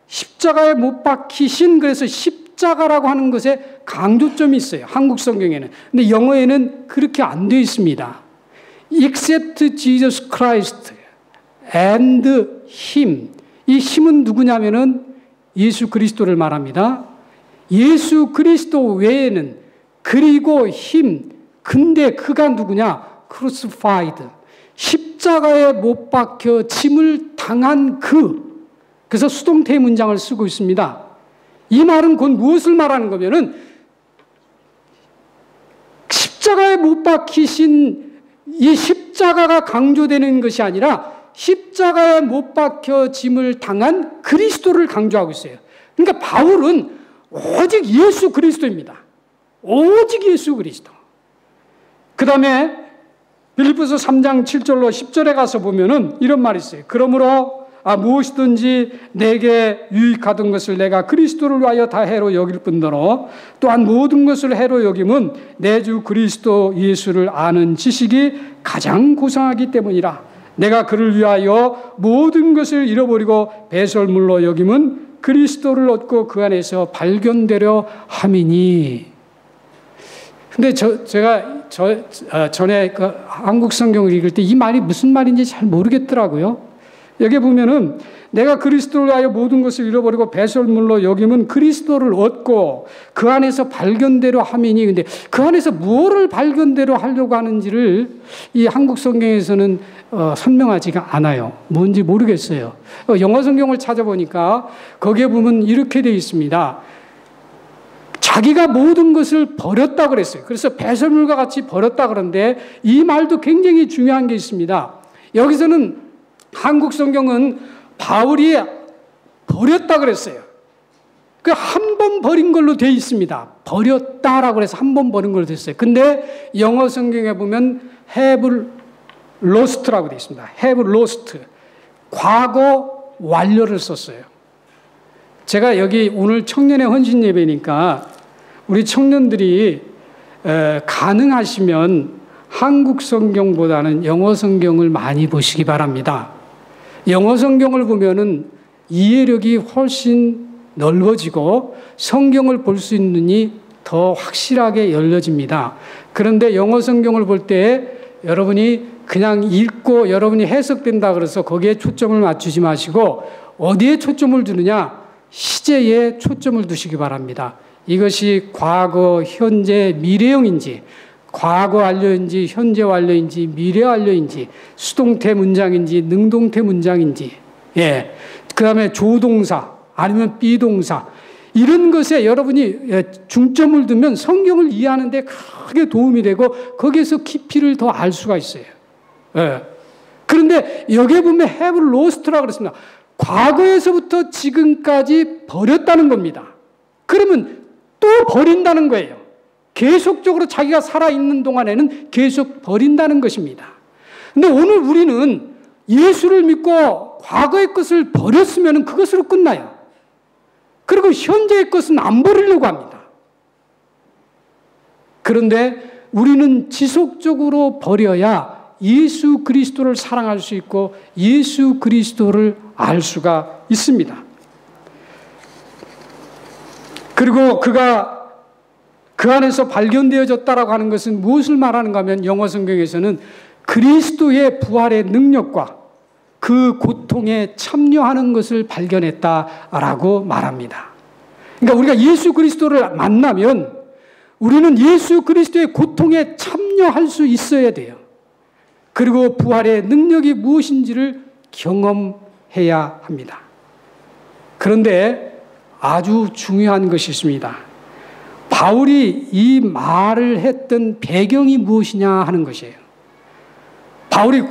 십자가에 못 박히신, 그래서 십자가라고 하는 것에 강조점이 있어요. 한국 성경에는. 근데 영어에는 그렇게 안 되어 있습니다. Except Jesus Christ and Him. 이 힘은 누구냐면은 예수 그리스도를 말합니다. 예수 그리스도 외에는, 그리고 힘, 근데 그가 누구냐? crucified. 십자가에 못 박혀 짐을 당한 그. 그래서 수동태 문장을 쓰고 있습니다. 이 말은 곧 무엇을 말하는 거면은 십자가에 못 박히신 이 십자가가 강조되는 것이 아니라 십자가에 못 박혀 짐을 당한 그리스도를 강조하고 있어요. 그러니까 바울은 오직 예수 그리스도입니다. 오직 예수 그리스도. 그 다음에 빌립보서 3장 7절로 10절에 가서 보면은 이런 말이 있어요. 그러므로 무엇이든지 내게 유익하던 것을 내가 그리스도를 위하여 다 해로 여길 뿐더러 또한 모든 것을 해로 여김은 내 주 그리스도 예수를 아는 지식이 가장 고상하기 때문이라. 내가 그를 위하여 모든 것을 잃어버리고 배설물로 여김은 그리스도를 얻고 그 안에서 발견되려 함이니. 근데 제가 전에 한국 성경을 읽을 때 이 말이 무슨 말인지 잘 모르겠더라고요. 여기 보면은 내가 그리스도를 위하여 모든 것을 잃어버리고 배설물로 여김은 그리스도를 얻고 그 안에서 발견대로 함이니. 근데 그 안에서 무엇을 발견대로 하려고 하는지를 이 한국 성경에서는 설명하지가 않아요. 뭔지 모르겠어요. 영어 성경을 찾아보니까 거기에 보면 이렇게 되어 있습니다. 자기가 모든 것을 버렸다 그랬어요. 그래서 배설물과 같이 버렸다 그러는데 이 말도 굉장히 중요한 게 있습니다. 여기서는 한국 성경은 바울이 버렸다 그랬어요. 그 한 번 버린 걸로 되어 있습니다. 버렸다라고 해서 한 번 버린 걸로 됐어요. 근데 영어 성경에 보면 have lost라고 되어 있습니다. have lost. 과거 완료를 썼어요. 제가 여기 오늘 청년의 헌신 예배니까 우리 청년들이 가능하시면 한국 성경보다는 영어 성경을 많이 보시기 바랍니다. 영어 성경을 보면은 이해력이 훨씬 넓어지고 성경을 볼 수 있는 눈이 더 확실하게 열려집니다. 그런데 영어 성경을 볼 때 여러분이 그냥 읽고 여러분이 해석된다 그래서 거기에 초점을 맞추지 마시고 어디에 초점을 두느냐? 시제에 초점을 두시기 바랍니다. 이것이 과거, 현재, 미래형인지 과거 완료인지 현재 완료인지 미래 완료인지 수동태 문장인지 능동태 문장인지 그 다음에 조동사 아니면 비동사 이런 것에 여러분이 중점을 두면 성경을 이해하는 데 크게 도움이 되고 거기에서 깊이를 더 알 수가 있어요. 그런데 여기에 보면 have lost라고 그랬습니다. 과거에서부터 지금까지 버렸다는 겁니다. 그러면 또 버린다는 거예요. 계속적으로 자기가 살아있는 동안에는 계속 버린다는 것입니다. 근데 오늘 우리는 예수를 믿고 과거의 것을 버렸으면 그것으로 끝나요. 그리고 현재의 것은 안 버리려고 합니다. 그런데 우리는 지속적으로 버려야 예수 그리스도를 사랑할 수 있고 예수 그리스도를 알 수가 있습니다. 그리고 그가 그 안에서 발견되어졌다라고 하는 것은 무엇을 말하는가 하면 영어 성경에서는 그리스도의 부활의 능력과 그 고통에 참여하는 것을 발견했다라고 말합니다. 그러니까 우리가 예수 그리스도를 만나면 우리는 예수 그리스도의 고통에 참여할 수 있어야 돼요. 그리고 부활의 능력이 무엇인지를 경험해야 합니다. 그런데 아주 중요한 것이 있습니다. 바울이 이 말을 했던 배경이 무엇이냐 하는 것이에요. 바울이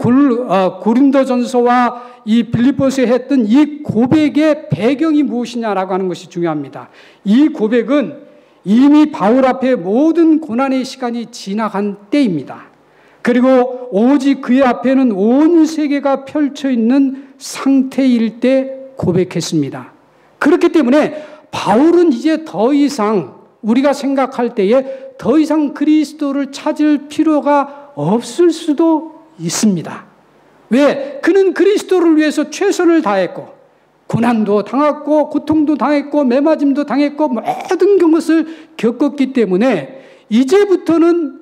고린도전서와 이 빌립보서에 했던 이 고백의 배경이 무엇이냐라고 하는 것이 중요합니다. 이 고백은 이미 바울 앞에 모든 고난의 시간이 지나간 때입니다. 그리고 오직 그의 앞에는 온 세계가 펼쳐 있는 상태일 때 고백했습니다. 그렇기 때문에 바울은 이제 더 이상 우리가 생각할 때에 더 이상 그리스도를 찾을 필요가 없을 수도 있습니다. 왜? 그는 그리스도를 위해서 최선을 다했고 고난도 당했고 고통도 당했고 매맞음도 당했고 모든 것을 겪었기 때문에 이제부터는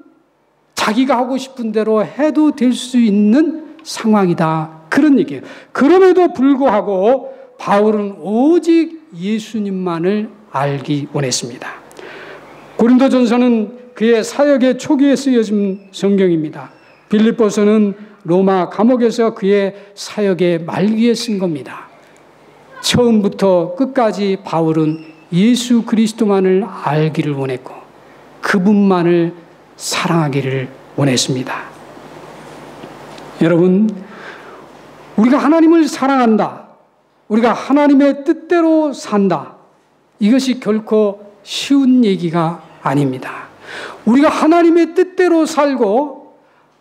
자기가 하고 싶은 대로 해도 될 수 있는 상황이다. 그런 얘기예요. 그럼에도 불구하고 바울은 오직 예수님만을 알기 원했습니다. 고린도전서는 그의 사역의 초기에 쓰여진 성경입니다. 빌립보서는 로마 감옥에서 그의 사역의 말기에 쓴 겁니다. 처음부터 끝까지 바울은 예수 그리스도만을 알기를 원했고 그분만을 사랑하기를 원했습니다. 여러분, 우리가 하나님을 사랑한다. 우리가 하나님의 뜻대로 산다. 이것이 결코 쉬운 얘기가 아닙니다. 우리가 하나님의 뜻대로 살고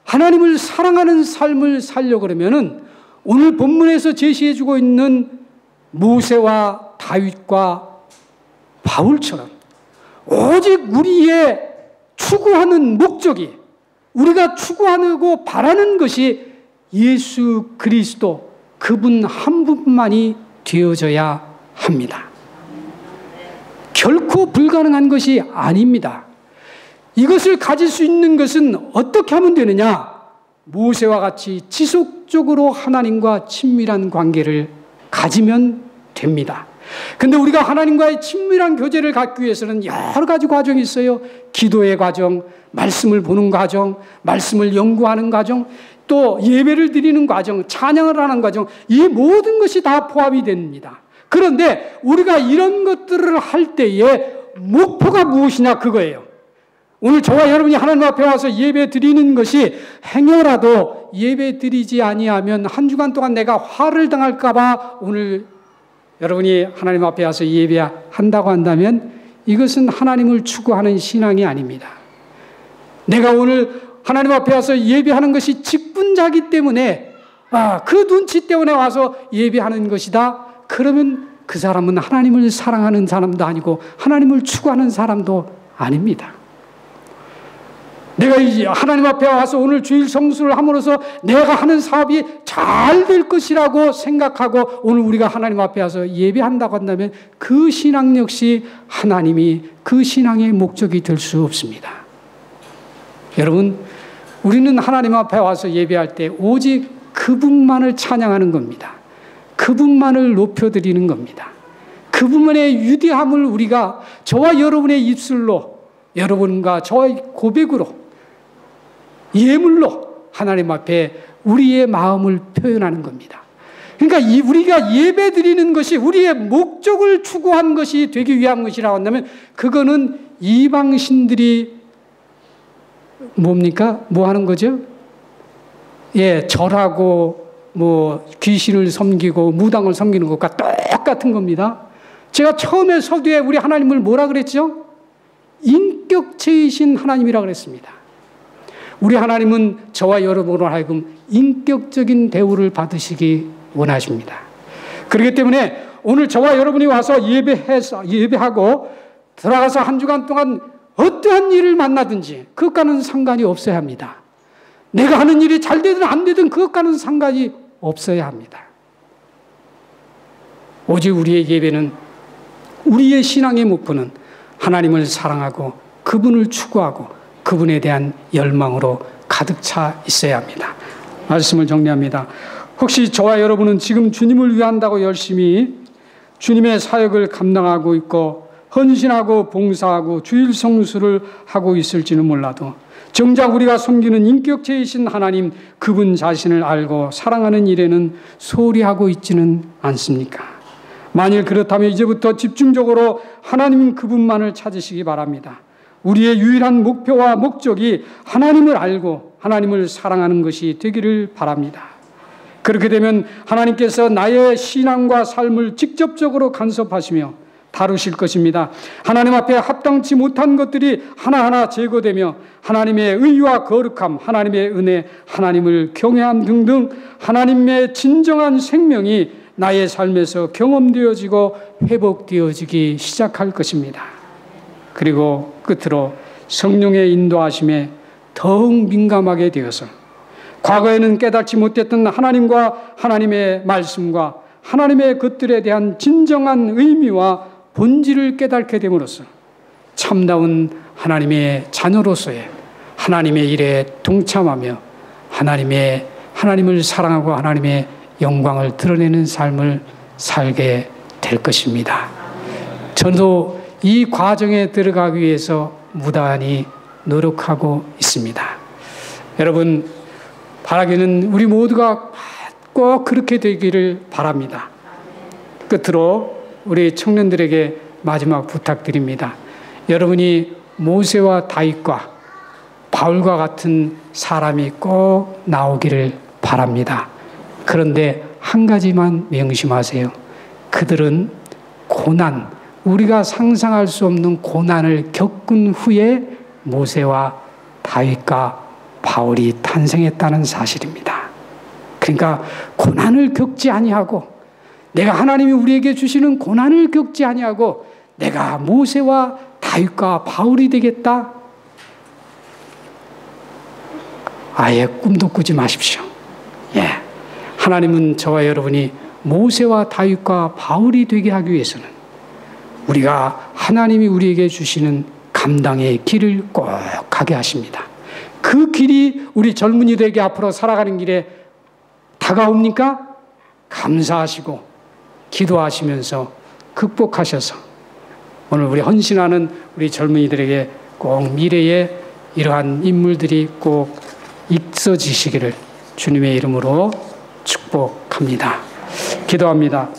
하나님을 사랑하는 삶을 살려고 그러면은 오늘 본문에서 제시해주고 있는 모세와 다윗과 바울처럼 오직 우리의 추구하는 목적이 우리가 추구하고 바라는 것이 예수 그리스도 그분 한 분만이 되어져야 합니다. 결코 불가능한 것이 아닙니다. 이것을 가질 수 있는 것은 어떻게 하면 되느냐? 모세와 같이 지속적으로 하나님과 친밀한 관계를 가지면 됩니다. 근데 우리가 하나님과의 친밀한 교제를 갖기 위해서는 여러 가지 과정이 있어요. 기도의 과정, 말씀을 보는 과정, 말씀을 연구하는 과정, 또 예배를 드리는 과정, 찬양을 하는 과정, 이 모든 것이 다 포함이 됩니다. 그런데 우리가 이런 것들을 할 때에 목표가 무엇이냐 그거예요. 오늘 저와 여러분이 하나님 앞에 와서 예배 드리는 것이 행여라도 예배 드리지 아니하면 한 주간 동안 내가 화를 당할까 봐 오늘 여러분이 하나님 앞에 와서 예배한다고 한다면 이것은 하나님을 추구하는 신앙이 아닙니다. 내가 오늘 하나님 앞에 와서 예배하는 것이 직분자기 때문에 그 눈치 때문에 와서 예배하는 것이다. 그러면 그 사람은 하나님을 사랑하는 사람도 아니고 하나님을 추구하는 사람도 아닙니다. 내가 하나님 앞에 와서 오늘 주일 성수를 함으로써 내가 하는 사업이 잘 될 것이라고 생각하고 오늘 우리가 하나님 앞에 와서 예배한다고 한다면 그 신앙 역시 하나님이 그 신앙의 목적이 될 수 없습니다. 여러분, 우리는 하나님 앞에 와서 예배할 때 오직 그분만을 찬양하는 겁니다. 그분만을 높여드리는 겁니다. 그분만의 위대함을 우리가 저와 여러분의 입술로, 여러분과 저의 고백으로, 예물로 하나님 앞에 우리의 마음을 표현하는 겁니다. 그러니까 우리가 예배 드리는 것이 우리의 목적을 추구한 것이 되기 위한 것이라고 한다면 그거는 이방신들이 뭡니까? 뭐 하는 거죠? 절하고 귀신을 섬기고 무당을 섬기는 것과 똑같은 겁니다. 제가 처음에 서두에 우리 하나님을 뭐라 그랬죠? 인격체이신 하나님이라 그랬습니다. 우리 하나님은 저와 여러분으로 하여금 인격적인 대우를 받으시기 원하십니다. 그렇기 때문에 오늘 저와 여러분이 와서 예배하고 들어가서 한 주간 동안 어떠한 일을 만나든지 그것과는 상관이 없어야 합니다. 내가 하는 일이 잘 되든 안 되든 그것과는 상관이 없어야 합니다. 오직 우리의 예배는, 우리의 신앙의 목표는 하나님을 사랑하고 그분을 추구하고 그분에 대한 열망으로 가득 차 있어야 합니다. 말씀을 정리합니다. 혹시 저와 여러분은 지금 주님을 위한다고 열심히 주님의 사역을 감당하고 있고 헌신하고 봉사하고 주일 성수를 하고 있을지는 몰라도 정작 우리가 섬기는 인격체이신 하나님 그분 자신을 알고 사랑하는 일에는 소홀히 하고 있지는 않습니까? 만일 그렇다면 이제부터 집중적으로 하나님 그분만을 찾으시기 바랍니다. 우리의 유일한 목표와 목적이 하나님을 알고 하나님을 사랑하는 것이 되기를 바랍니다. 그렇게 되면 하나님께서 나의 신앙과 삶을 직접적으로 간섭하시며 다루실 것입니다. 하나님 앞에 합당치 못한 것들이 하나하나 제거되며 하나님의 의와 거룩함, 하나님의 은혜, 하나님을 경외함 등등 하나님의 진정한 생명이 나의 삶에서 경험되어지고 회복되어지기 시작할 것입니다. 그리고 끝으로 성령의 인도하심에 더욱 민감하게 되어서 과거에는 깨닫지 못했던 하나님과 하나님의 말씀과 하나님의 것들에 대한 진정한 의미와 본질을 깨닫게 됨으로써 참다운 하나님의 자녀로서의 하나님의 일에 동참하며 하나님을 사랑하고 하나님의 영광을 드러내는 삶을 살게 될 것입니다. 저도 이 과정에 들어가기 위해서 무단히 노력하고 있습니다. 여러분, 바라기는 우리 모두가 꼭 그렇게 되기를 바랍니다. 끝으로 우리 청년들에게 마지막 부탁드립니다. 여러분이 모세와 다윗과 바울과 같은 사람이 꼭 나오기를 바랍니다. 그런데 한 가지만 명심하세요. 그들은 고난, 우리가 상상할 수 없는 고난을 겪은 후에 모세와 다윗과 바울이 탄생했다는 사실입니다. 그러니까 고난을 겪지 아니하고, 내가 하나님이 우리에게 주시는 고난을 겪지 아니하고 내가 모세와 다윗과 바울이 되겠다? 아예 꿈도 꾸지 마십시오. 하나님은 저와 여러분이 모세와 다윗과 바울이 되게 하기 위해서는 우리가 하나님이 우리에게 주시는 감당의 길을 꼭 가게 하십니다. 그 길이 우리 젊은이들에게 앞으로 살아가는 길에 다가옵니까? 감사하시고 기도하시면서 극복하셔서 오늘 우리 헌신하는 우리 젊은이들에게 꼭 미래에 이러한 인물들이 꼭 있어지시기를 주님의 이름으로 축복합니다. 기도합니다.